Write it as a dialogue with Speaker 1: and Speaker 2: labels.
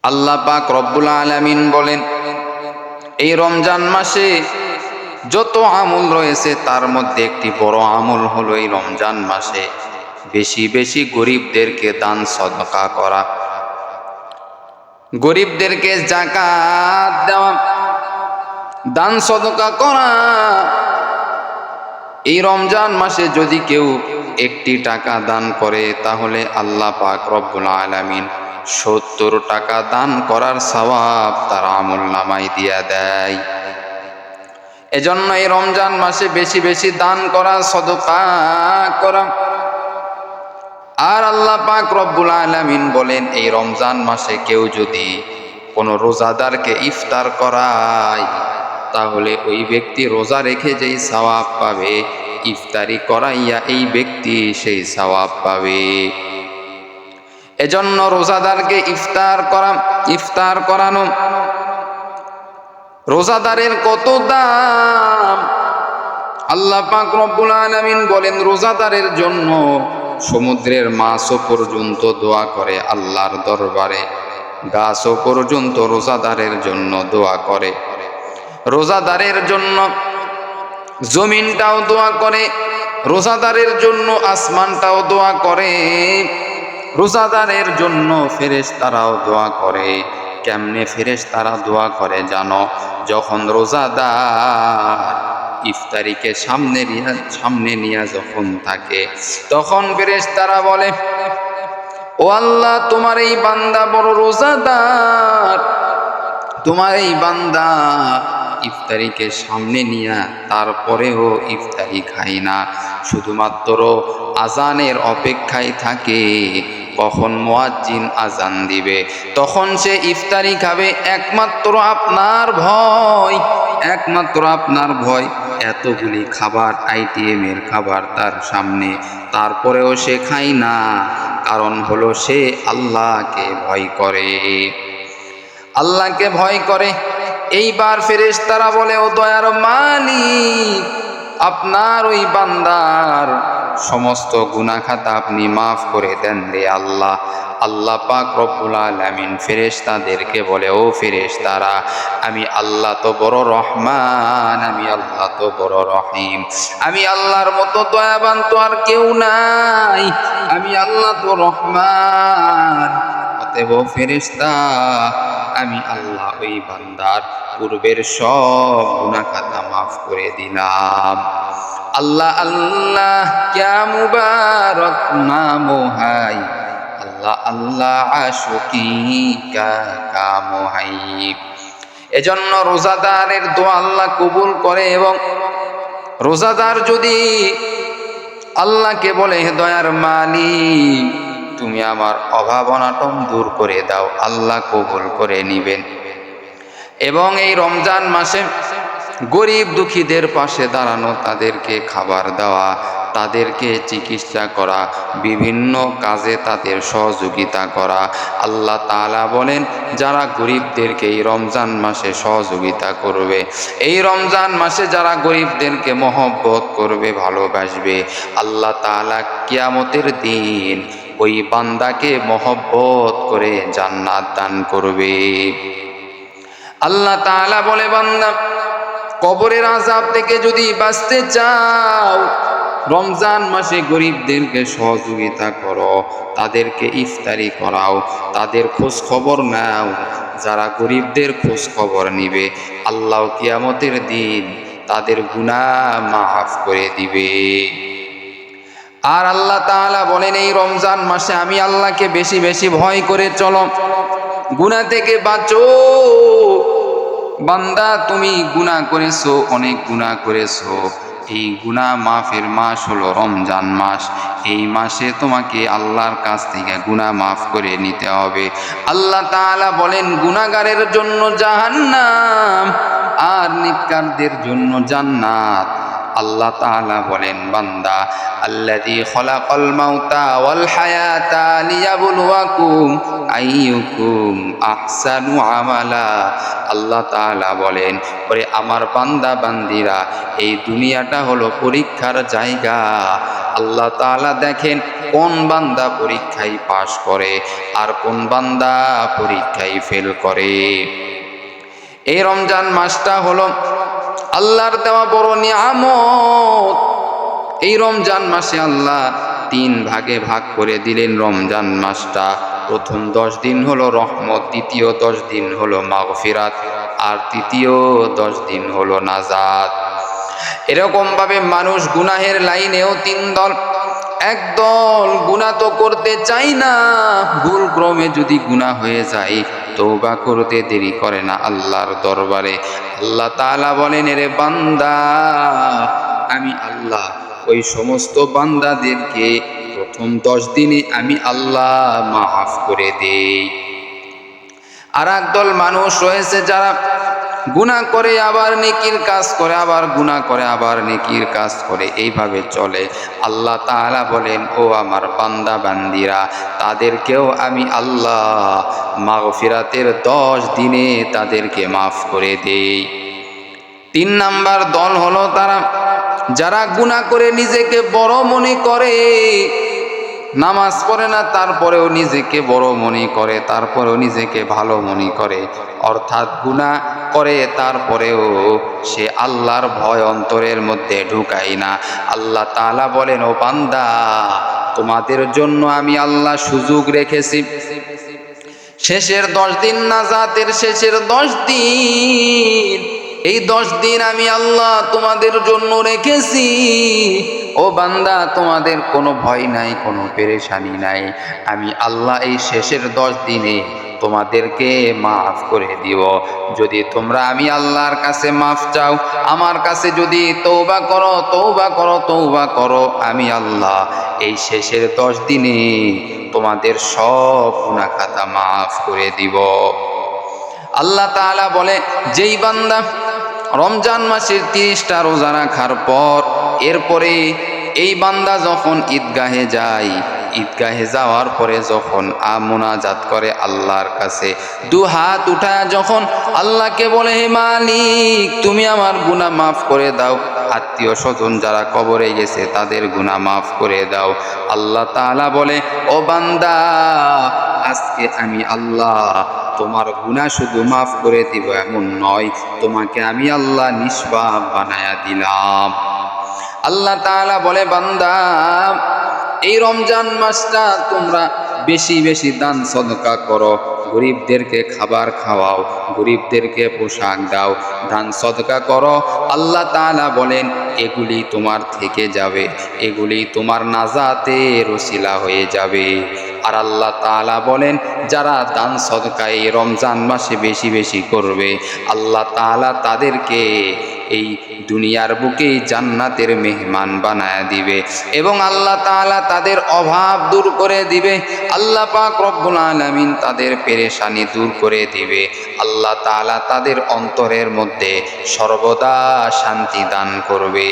Speaker 1: আল্লাহ পাক রব্বুল আলামিন বলেন, এই রমজান মাসে যত আমল রয়েছে তার মধ্যে একটি বড় আমল হলো এই রমজান মাসে বেশি বেশি গরিবদেরকে দান সদকা করা, গরিবদেরকে যাকাত দেওয়া, দান সদকা করা। এই রমজান মাসে যদি কেউ একটি টাকা দান করে তাহলে আল্লাহ পাক রব্বুল আলামিন 70 টাকা দান করার সওয়াব তার আমলনামায় দিয়া দেয়। এজন্য এই রমজান মাসে বেশি বেশি দান করা, সদকা করা। আর আল্লাহ পাক রব্বুল আলামিন বলেন, এই রমজান মাসে কেউ যদি কোনো রোজাদারকে ইফতার করায় তাহলে ওই ব্যক্তি রোজা রেখে যেই সওয়াব পাবে, ইফতারি করাইয়া এই ব্যক্তি সেই সওয়াব পাবে। এজন্য রোজাদারকে ইফতার করানো, রোজাদারের কত দাম। আল্লাহ পাক রব্বুল আলামিন বলেন, রোজাদারের জন্য সমুদ্রের মাছও পর্যন্ত দোয়া করে আল্লাহর দরবারে, গাছও পর্যন্ত রোজাদারের জন্য দোয়া করে। রোজাদারের জন্য জমিনটাও দোয়া করে, রোজাদারের জন্য আসমানটাও দোয়া করে, রোজাদারের জন্য ফেরেশতারাও দোয়া করে। কেমনে ফেরেশতারা দোয়া করে জানো? যখন রোজাদার ইফতারিকে সামনে নিয়ে যখন থাকে তখন ফেরেশতারা বলে, ও আল্লাহ, তোমার এই বান্দা বড় রোজাদার, তোমার এই বান্দা ইফতারিকে সামনে নিয়ে তারপরেও ইফতারি খায় না, শুধুমাত্র আজানের অপেক্ষায় থাকে কখন মুয়াজ্জিন আজান দিবে তখন সে ইফতারি খাবে। একমাত্র আপনার ভয়, একমাত্র আপনার ভয়। এতগুলি খাবার, আইটিএমের খাবার তার সামনে, তারপরেও সে খায় না, কারণ হলো সে আল্লাহকে ভয় করে, আল্লাহকে ভয় করে। এইবার ফেরেশতারা বলে, ও দয়ার মালিক, আপনার ওই বান্দার সমস্ত গুনাহ খাতা আপনি মাফ করে দেন রে আল্লাহ। আল্লাহ পাক রব্বুল আলামিন ফেরেশতাদেরকে বলে, ও ফেরেশতারা, আমি আল্লাহ তো বড় রহমান, আমি আল্লাহ তো বড় রহিম, আমি আল্লাহর মতো দয়াবান তো আর কেউ নাই, আমি আল্লাহ তো রহমান। অতএব ফেরেশতা, আমি আল্লাহ ওই বান্দার পূর্বের সব গুনাহ খাতা মাফ করে দিলাম। আল্লাহ আল্লাহ ক্যা মুবারক নাম হাই, আল্লাহ আল্লাহ আশুকি কা কাম হাই। এজন্য রোজাদারের দোয়া আল্লাহ কবুল করে। এবং রোজাদার যদি আল্লাহকে বলে, হে দয়ার মালিক, তুমি আমার অভাব অনাটন দূর করে দাও, আল্লাহ কবুল করে নিবেন। এবং এই রমজান মাসে গরিব দুঃখীদের পাশে দাঁড়ানো, তাদেরকে খাবার দেওয়া, তাদেরকে চিকিৎসা করা, বিভিন্ন কাজে তাদের সহযোগিতা করা। আল্লাহ তাআলা বলেন, যারা গরিবদেরকে এই রমজান মাসে সহযোগিতা করবে, এই রমজান মাসে যারা গরিবদেরকে মহব্বত করবে, ভালোবাসবে, আল্লাহ তাআলা কিয়ামতের দিন ওই বান্দাকে মহব্বত করে জান্নাত দান করবে। আল্লাহ তাআলা বলে, বান্দা, কবরের আযাব থেকে যদি বাঁচতে চাও, রমজান মাসে গরিবদেরকে সহযোগিতা করো, তাদেরকে ইফতারি করাও, তাদের খোঁজ খবর নাও। যারা গরিবদের খোঁজ খবর নিবে, আল্লাহ কিয়ামতের দিন তাদের গুনাহ মাফ করে দিবে। আর আল্লাহ তাআলা বলেন, এই রমজান মাসে আমি আল্লাহকে বেশি বেশি ভয় করে চলো, গুনাহ থেকে বাঁচো। বান্দা, তুমি গুনাহ করেছো, অনেক গুনাহ করেছো। এই গুনাহ মাফের মাস হলো রমজান মাস। এই মাসে তোমাকে আল্লাহর কাছ থেকে গুনাহ মাফ করে নিতে হবে। আল্লাহ তাআলা বলেন, গুনাহগারের জন্য জাহান্নাম আর নেককারদের জন্য জান্নাত। আল্লাহ তাআলা বলেন, বান্দা আল্লাযী খালাকাল মাউতা ওয়াল হায়াতা লিয়াবলুয়াকুম আইয়ুকুম আহসানু আমালা। আল্লাহ তাআলা বলেন, ওরে আমার বান্দা বান্দিরা, এই দুনিয়াটা হলো পরীক্ষার জায়গা। আল্লাহ তাআলা দেখেন কোন বান্দা পরীক্ষায় পাশ করে আর কোন বান্দা পরীক্ষায় ফেল করে। এই রমজান মাসটা হলো আল্লাহর দেওয়া বড় নিয়ামত। এই রমজান মাসে আল্লাহ 3 ভাগে ভাগ করে দিলেন রমজান মাসটা। প্রথম 10 দিন হলো রহমত, দ্বিতীয় 10 দিন হলো মাগফিরাত, আর তৃতীয় 10 দিন হলো নাজাত। এরকম ভাবে মানুষ গুনাহের লাইনেও 3 দল। একদল গুনাহ তো করতে চাই না, ভুল ক্রমে যদি গুনাহ হয়ে যায় তওবা করতে দেরি করে না আল্লাহর দরবারে। আল্লাহ তাআলা বলেন, এরে বান্দা, আমি আল্লাহ ওই সমস্ত বান্দাদেরকে প্রথম 10 দিনে আমি আল্লাহ মাফ করে দেই। আর একদল মানুষ রয়েছে যারা গুনাহ করে আবার নেকির কাজ করে, আবার গুনাহ করে আবার নেকির কাজ করে, এইভাবে চলে। আল্লাহ তাআলা বলেন, ও আমার বান্দা বান্দিরা, তাদেরকেও আমি আল্লাহ মাগফিরাতের 10 দিনে তাদেরকে মাফ করে দেই। 3 নাম্বার দল হলো তারা যারা গুনাহ করে নিজেকে বড় মনে করে, নামাজ পড়ে না তারপরেও নিজেকে বড় মনে করে, তারপরেও নিজেকে ভালো মনে করে, অর্থাৎ গুনাহ করে তারপরেও সে আল্লাহর ভয় অন্তরের মধ্যে ঢুকায় না। আল্লাহ তাআলা বলেন, ও বান্দা, তোমাদের জন্য আমি আল্লাহ সুযোগ রেখেছি। শেষের 10 দিন, নাজাতের শেষের 10 দিন, এই 10 দিন আমি আল্লাহ তোমাদের জন্য রেখেছি। ও বান্দা, তোমাদের কোনো ভয় নাই, কোনো পেরেশানি নাই। আমি আল্লাহ এই শেষের 10 দিনে তোমাদেরকে মাফ করে দিব। যদি তোমরা আমি আল্লাহর কাছে মাফ চাও, আমার কাছে যদি তওবা করো, তওবা করো, তওবা করো, আমি আল্লাহ এই শেষের 10 দিনে তোমাদের সব গুনাহ খাতা মাফ করে দিব। আল্লাহ তাআলা বলে, যেই বান্দা রমজান মাসের 30টা রোজা রাখার পর এরপরে এই বান্দা যখন ঈদগাহে যায়, ঈদগাহে যাওয়ার পরে যখন মুনাজাত করে আল্লাহর কাছে, 2 হাত উঠায় যখন আল্লাহকে বলে, হে মালিক, তুমি আমার গুনাহ মাফ করে দাও, আত্মীয় স্বজন যারা কবরে গেছে তাদের গুনাহ মাফ করে দাও। আল্লাহ তাআলা বলে, ও বান্দা, আজকে আমি আল্লাহ তোমার গুনাহ শুধু মাফ করে দিব এমন নয়, তোমাকে আমি আল্লাহ নিষ্পাপ বানায়া দিলাম। আল্লাহ তাআলা বলে, বান্দা, এই রমজান মাসটা তোমরা বেশি বেশি দান সদকা করো, গরিবদেরকে খাবার খাওয়াও, গরিবদেরকে পোশাক দাও, দান সদকা করো। আল্লাহ তাআলা বলেন, এগুলি তোমার থেকে যাবে, এগুলি তোমার নাজাতের ওসিলা হয়ে যাবে। আর আল্লাহ তাআলা বলেন, যারা দান সদকা এই রমজান মাসে বেশি বেশি করবে, আল্লাহ তাআলা তাদেরকে এই দুনিয়ার বুকে জান্নাতের মেহমান বানায় দিবে এবং আল্লাহ তাআলা তাদের অভাব দূর করে দিবে। আল্লাহ পাক রব্বুল আলামিন তাদের পেরেশানি দূর করে দিবে। আল্লাহ তাআলা তাদের অন্তরের মধ্যে সর্বদা শান্তি দান করবে।